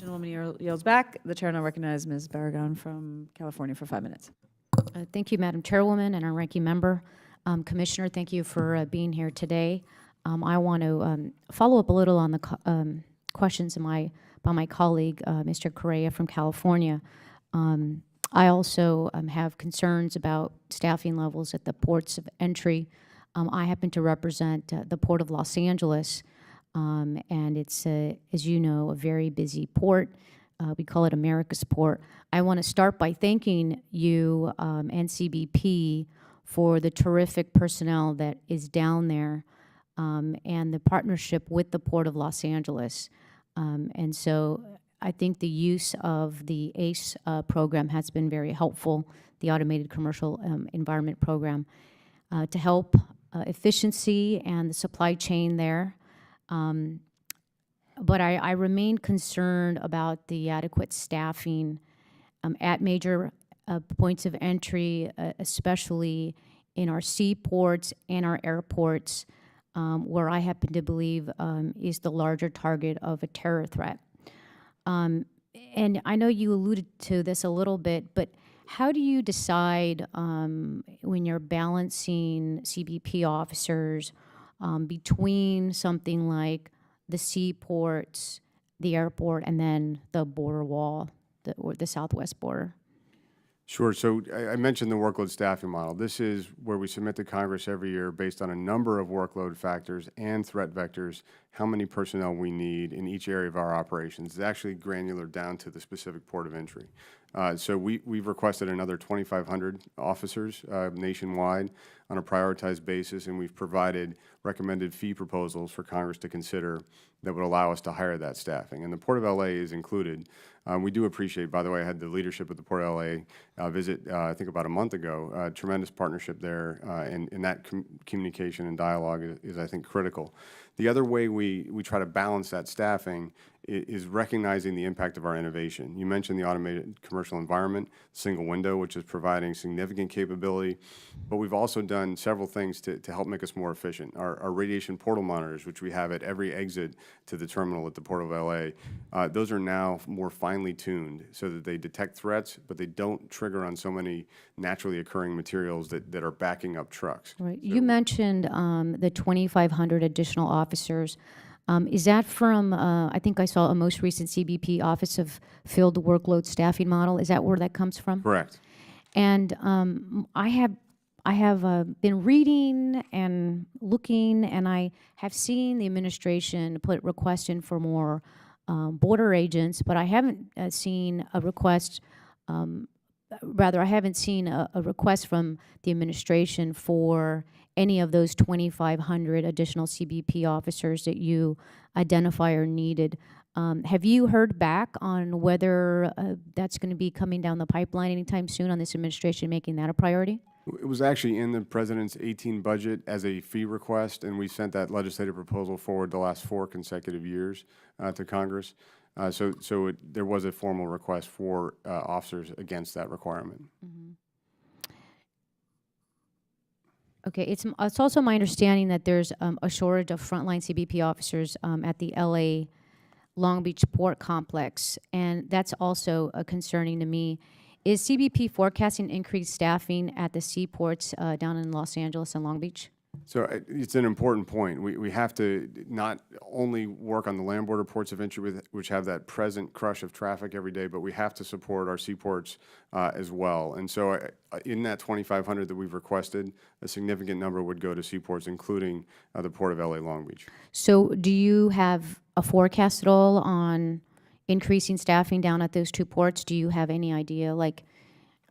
Gentleman yields back. The chair now recognizes Ms. Barraga from California for 5 minutes. Thank you, Madam Chairwoman and our ranking member. Commissioner, thank you for being here today. I want to follow up a little on the questions by my colleague, Mr. Correa from California. I also have concerns about staffing levels at the ports of entry. I happen to represent the Port of Los Angeles, and it's, as you know, a very busy port. We call it America's Port. I want to start by thanking you and CBP for the terrific personnel that is down there and the partnership with the Port of Los Angeles. And so I think the use of the ACE program has been very helpful, the Automated Commercial Environment Program, to help efficiency and the supply chain there. But I remain concerned about the adequate staffing at major points of entry, especially in our seaports and our airports, where I happen to believe is the larger target of a terror threat. And I know you alluded to this a little bit, but how do you decide when you're balancing CBP officers between something like the seaports, the airport, and then the border wall, or the southwest border? Sure. So I mentioned the workload staffing model. This is where we submit to Congress every year based on a number of workload factors and threat vectors, how many personnel we need in each area of our operations. It's actually granular down to the specific port of entry. So we've requested another 2,500 officers nationwide on a prioritized basis, and we've provided recommended fee proposals for Congress to consider that would allow us to hire that staffing. And the Port of LA is included. We do appreciate, by the way, I had the leadership of the Port of LA visit, I think about a month ago, tremendous partnership there, and that communication and dialogue is, I think, critical. The other way we try to balance that staffing is recognizing the impact of our innovation. You mentioned the automated commercial environment, single window, which is providing significant capability, but we've also done several things to help make us more efficient. Our radiation portal monitors, which we have at every exit to the terminal at the Port of LA, those are now more finely tuned so that they detect threats, but they don't trigger on so many naturally occurring materials that are backing up trucks. Right. So You mentioned the 2,500 additional officers. Is that from, I think I saw a most recent CBP Office of Field Workload Staffing Model. Is that where that comes from? Correct. And I have been reading and looking, and I have seen the administration put requests in for more border agents, but I haven't seen a request, rather I haven't seen a request from the administration for any of those 2,500 additional CBP officers that you identify are needed. Have you heard back on whether that's going to be coming down the pipeline anytime soon on this administration making that a priority? It was actually in the President's 18 budget as a fee request, and we sent that legislative proposal forward the last 4 consecutive years to Congress. There was a formal request for officers against that requirement. Mm-hmm. Okay, it's also my understanding that there's a shortage of frontline CBP officers at the LA Long Beach Port Complex, and that's also concerning to me. Is CBP forecasting increased staffing at the seaports down in Los Angeles and Long Beach? So it's an important point. We have to not only work on the land border ports of entry, which have that present crush of traffic every day, but we have to support our seaports as well. And so in that 2,500 that we've requested, a significant number would go to seaports, including the Port of LA Long Beach. So do you have a forecast at all on increasing staffing down at those two ports? Do you have any idea? Like,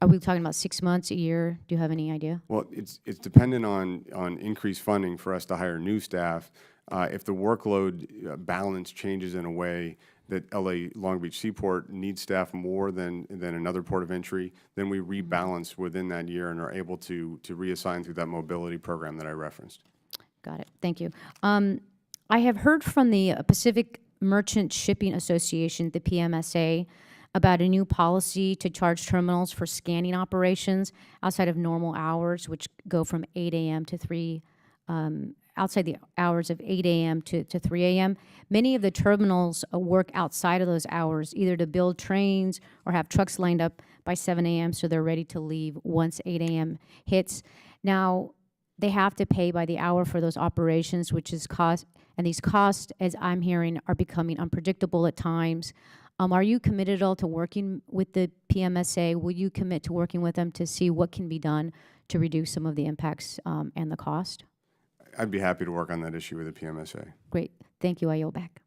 are we talking about 6 months, a year? Do you have any idea? Well, it's dependent on increased funding for us to hire new staff. If the workload balance changes in a way that LA Long Beach Seaport needs staff more than another port of entry, then we rebalance within that year and are able to reassign through that mobility program that I referenced. Got it. Thank you. I have heard from the Pacific Merchant Shipping Association, the PMSA, about a new policy to charge terminals for scanning operations outside of normal hours, which go from 8 a.m. to 3 outside the hours of 8 a.m. to 3 a.m. Many of the terminals work outside of those hours, either to build trains or have trucks lined up by 7 a.m. so they're ready to leave once 8 a.m. hits. Now, they have to pay by the hour for those operations, which is cost, and these costs, as I'm hearing, are becoming unpredictable at times. Are you committed at all to working with the PMSA? Will you commit to working with them to see what can be done to reduce some of the impacts and the cost? I'd be happy to work on that issue with the PMSA. Great. Thank you. I yield back.